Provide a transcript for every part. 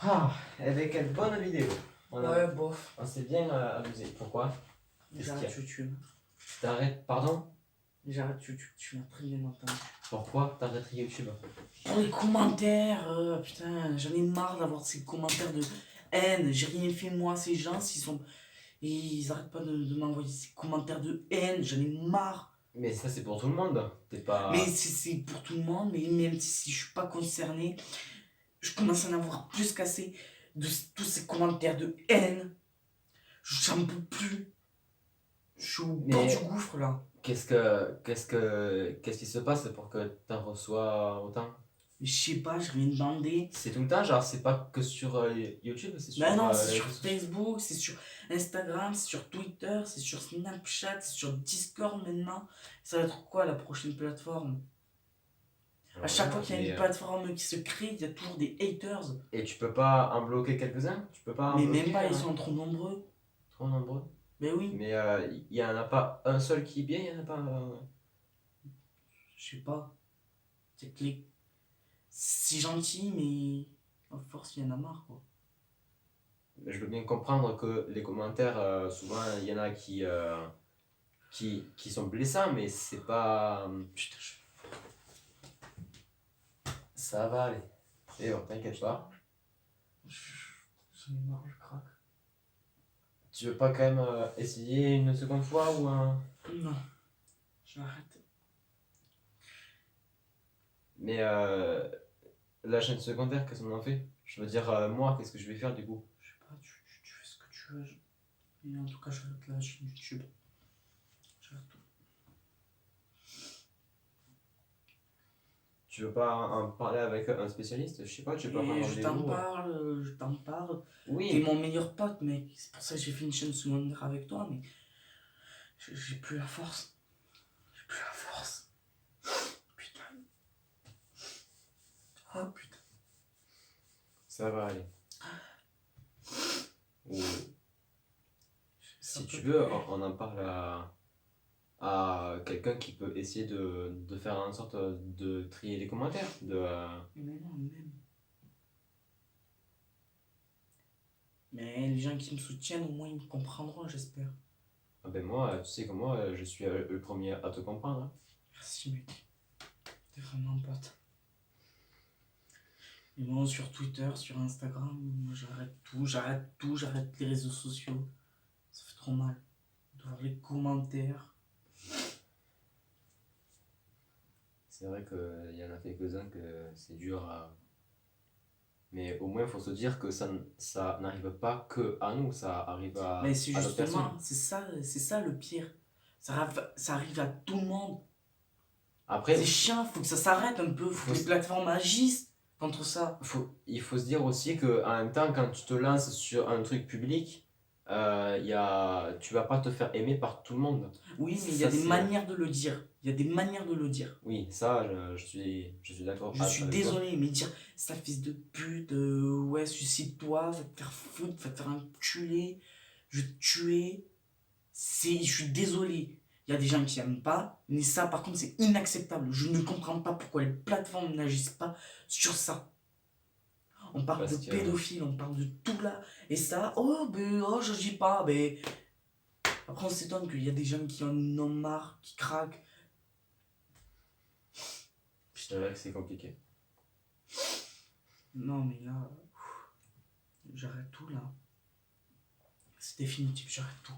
Ah, avec quelle bonne vidéo. Ouais, bof. On s'est bien amusé. Pourquoi? J'arrête YouTube. T'arrêtes, pardon? J'arrête YouTube, tu m'as très bien entendu. Pourquoi t'arrêtes YouTube? Pour les commentaires, putain, j'en ai marre d'avoir ces commentaires de haine. J'ai rien fait moi, ces gens, ils arrêtent pas de m'envoyer ces commentaires de haine, j'en ai marre. Mais ça, c'est pour tout le monde. T'es pas. Mais c'est pour tout le monde, mais même si je suis pas concerné, je commence à en avoir plus qu'assez de tous ces commentaires de haine. J'en peux plus. Je suis au bord du gouffre là. Qu'est-ce qui se passe pour que t'en reçois autant? Mais je sais pas, j'ai rien demandé. C'est tout le temps, genre, c'est pas que sur YouTube, c'est sur. Ben non, c'est les sur réseaux sociaux. Facebook, c'est sur Instagram, c'est sur Twitter, c'est sur Snapchat, c'est sur Discord maintenant. Ça va être quoi la prochaine plateforme? À chaque fois qu'il y a une plateforme qui se crée, il y a toujours des haters. Et tu peux pas en bloquer quelques-uns? Tu peux pas en Mais bloquer, même pas, ils sont trop nombreux. trop nombreux. Ben oui, Mais il y en a pas un seul qui est bien, il y en a pas. je sais pas. C'est gentil, mais à force, il y en a marre quoi. Je veux bien comprendre que les commentaires, souvent, il y en a qui sont blessants, mais c'est pas. Putain, Ça va aller. Et bon, t'inquiète pas. j'en ai marre, je craque. Tu veux pas quand même essayer une seconde fois ou un. Non, j'arrête. Mais la chaîne secondaire, qu'est-ce qu'on en fait? Je veux dire, moi, qu'est-ce que je vais faire du coup? Je sais pas, tu fais ce que tu veux. Mais en tout cas, j'arrête la chaîne YouTube. J'arrête tout. Tu veux pas en parler avec un spécialiste? Je sais pas, tu veux pas prendre Et rendez-vous? je t'en parle. T'es Oui, mon meilleur pote, mec. C'est pour ça que j'ai fait une chaîne secondaire avec toi, mais j'ai plus la force. J'ai plus la force. Putain. Oh putain. ça va aller. Ou si tu veux, on en parle à quelqu'un qui peut essayer de faire en sorte de trier les commentaires. Mais non, même. Mais les gens qui me soutiennent, au moins, ils me comprendront, j'espère. Ah ben moi, tu sais que moi, je suis le premier à te comprendre. Hein. Merci, mec. T'es vraiment un pote. Et moi, sur Twitter, sur Instagram, moi, j'arrête les réseaux sociaux. Ça fait trop mal. De voir les commentaires. C'est vrai qu'il y en a quelques-uns que c'est dur à. Mais au moins, il faut se dire que ça n'arrive pas que à nous, ça arrive Mais c'est à d'autres personnes. justement, c'est ça le pire. Ça arrive à tout le monde. Après, C'est chiant, faut que ça s'arrête un peu, faut que les plateformes agissent contre ça. il faut se dire aussi qu'en même temps, quand tu te lances sur un truc public, tu vas pas te faire aimer par tout le monde. Oui, mais il y a des manières de le dire. Il y a des manières de le dire. Oui, ça, je suis d'accord. Je suis avec désolé, mais dire ça fils de pute, ouais, suicide-toi, va te faire foutre, va te faire enculer, je vais te tuer. Je suis désolé. Il y a des gens qui n'aiment pas, mais ça, par contre, c'est inacceptable. Je ne comprends pas pourquoi les plateformes n'agissent pas sur ça. On parle Parce de que- pédophiles, on parle de tout là. Et ça, oh, ben, oh, je dis pas, ben. Après, on s'étonne qu'il y a des gens qui en ont marre, qui craquent. C'est vrai que c'est compliqué. Non, mais là, j'arrête tout là. C'est définitif, j'arrête tout.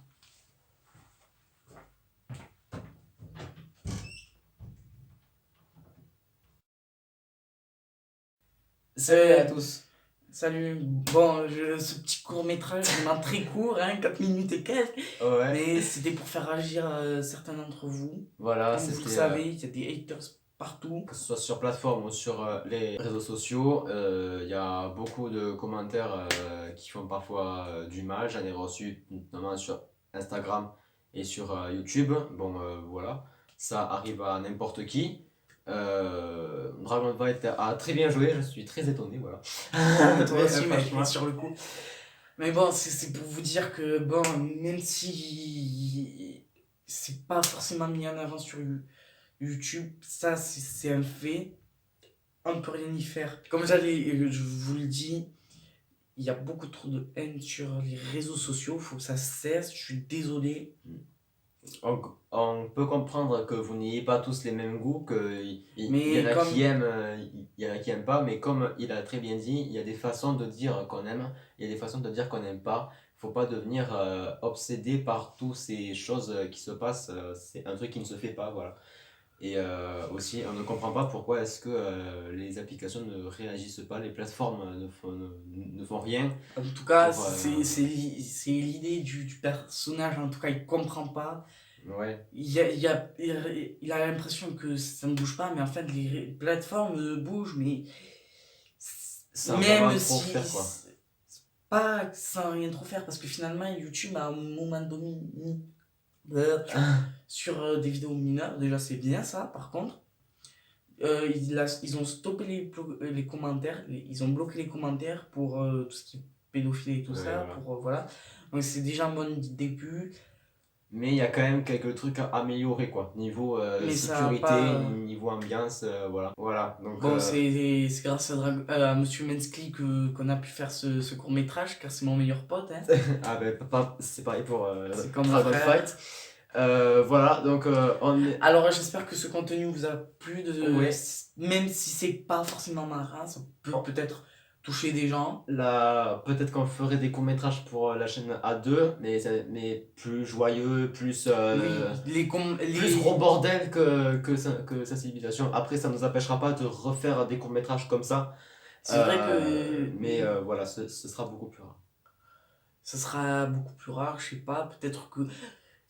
Salut à tous. Salut. Bon, ce petit court-métrage, vraiment très court, hein, 4 minutes et quelques. Ouais. Mais c'était pour faire agir certains d'entre vous. Voilà, Comme vous le c'était. savez, il y a des haters partout. Que ce soit sur plateforme ou sur les réseaux sociaux, il y a beaucoup de commentaires qui font parfois du mal. J'en ai reçu notamment sur Instagram et sur YouTube. Bon, voilà, ça arrive à n'importe qui. Dragon Fight a très bien joué, je suis très étonné, voilà. Toi aussi, mec, franchement. sur le coup. Mais bon, c'est pour vous dire que, bon, même si c'est pas forcément mis en avant sur YouTube, ça, c'est un fait. On ne peut rien y faire. Comme je vous le dis, il y a beaucoup trop de haine sur les réseaux sociaux, faut que ça cesse, je suis désolé. On peut comprendre que vous n'ayez pas tous les mêmes goûts, qu'il y Mais en a comme, qui aiment, il y en a qui aiment pas, mais comme il a très bien dit, il y a des façons de dire qu'on aime, il y a des façons de dire qu'on n'aime pas. Faut pas devenir obsédé par toutes ces choses qui se passent, c'est un truc qui ne se fait pas, voilà. Et aussi, on ne comprend pas pourquoi est-ce que les applications ne réagissent pas, les plateformes ne font rien en tout cas, pour... c'est l'idée du personnage, en tout cas, il comprend pas. ouais, Il a l'impression que ça ne bouge pas, mais en fait, les plateformes bougent, mais sans même vraiment trop si faire quoi. c'est pas sans rien trop faire, parce que finalement, YouTube a un moment donné sur des vidéos mineures. Déjà, c'est bien ça, par contre. Ils ont stoppé les commentaires, ils ont bloqué les commentaires pour tout ce qui est pédophile et tout Ouais, ça, voilà. pour voilà. Donc c'est déjà un bon début, Mais il y a quand même quelques trucs à améliorer quoi. Niveau mais ça a sécurité, pas. niveau ambiance, voilà. Voilà, donc Bon, c'est grâce à Monsieur Mensky qu'on a pu faire ce court-métrage, car c'est mon meilleur pote, hein. ah ben papa, c'est pareil pour C'est comme mon Dragon frère. Fight. Voilà, donc on est... Alors j'espère que ce contenu vous a plu, Ouais, même si c'est pas forcément marrant, ça peut Oh. peut-être toucher des gens. là, peut-être qu'on ferait des courts-métrages pour la chaîne A2, mais plus joyeux, plus, Oui, plus gros bordel que sensibilisation. Après, ça ne nous empêchera pas de refaire des courts-métrages comme ça. c'est vrai que Mais voilà, ce sera beaucoup plus rare. ça sera beaucoup plus rare, je sais pas, peut-être que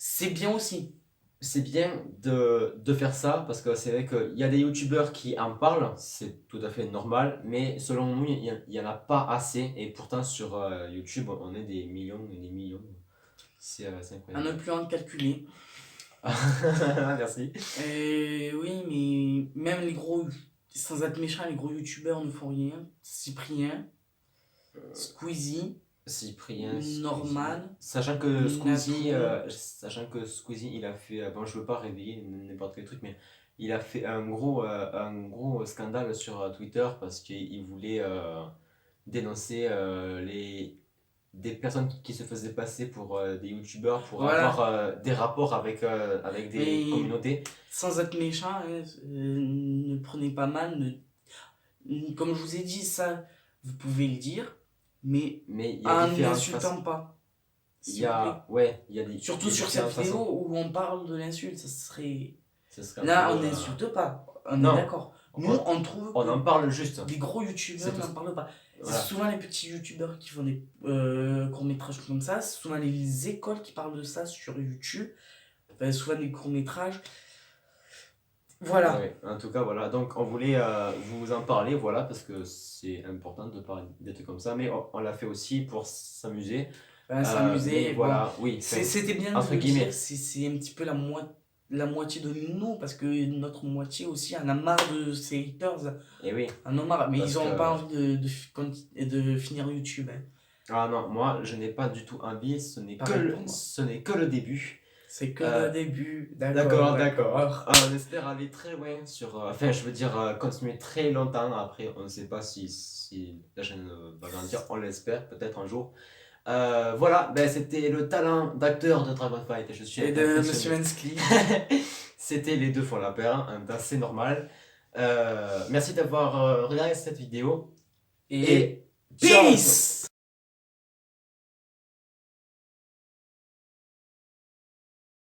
c'est bien aussi. C'est bien de faire ça parce que c'est vrai qu'il y a des youtubeurs qui en parlent, c'est tout à fait normal, mais selon nous, il y en a pas assez et pourtant sur YouTube, on est des millions et des millions. C'est À incroyable. ne plus en calculer. Merci. Et oui, mais même les gros, sans être méchant, les gros youtubeurs ne font rien. Cyprien, Squeezie, Cyprien, Norman, Sachant que Squeezie, il a fait, bon, je veux pas réveiller n'importe quel truc, mais il a fait un gros scandale sur Twitter parce qu'il voulait dénoncer des personnes qui se faisaient passer pour des youtubeurs pour Voilà. avoir des rapports avec des Mais- communautés. sans être méchant, hein, ne prenez pas mal. Comme je vous ai dit, ça, vous pouvez le dire, mais Mais il y a en différentes n'insultant façons. pas. Il s'il y vous plaît. a, ouais, il y a des Surtout il y a sur cette différentes vidéo façons. où on parle de l'insulte, ça serait. Ce serait un Là, peu, on n'insulte pas, on non. est d'accord. Nous, on trouve on que en parle juste. les gros youtubeurs C'est tout. n'en parlent pas. Voilà. C'est souvent les petits youtubeurs qui font des courts-métrages comme ça, c'est souvent les écoles qui parlent de ça sur YouTube, enfin, souvent des courts-métrages. Voilà. Ouais, en tout cas, voilà. Donc, on voulait vous en parler, voilà, parce que c'est important de parler d'être comme ça, mais on l'a fait aussi pour s'amuser. S'amuser, mais voilà, oui. c'était bien entre de le guillemets. dire, c'est un petit peu la moitié de nous, parce que notre moitié aussi en a marre de ces haters, Et oui. en a marre, mais Parce ils ont que- pas envie de finir YouTube, hein. Ah non, moi, je n'ai pas du tout envie, ce n'est Pareil pour moi. ce n'est que le début. C'est que Euh, le début, D'accord. d'accord. On espère aller très loin sur. Enfin, je veux dire, continuer très longtemps. Après, on ne sait pas si la chaîne va grandir. On l'espère, peut-être un jour. Voilà, ben, c'était le talent d'acteur de Dragon Fight. Et je suis Et de impressionné. Monsieur Mensky. C'était les deux font la paire, en même temps, c'est normal. Merci d'avoir regardé cette vidéo. Et ciao. peace!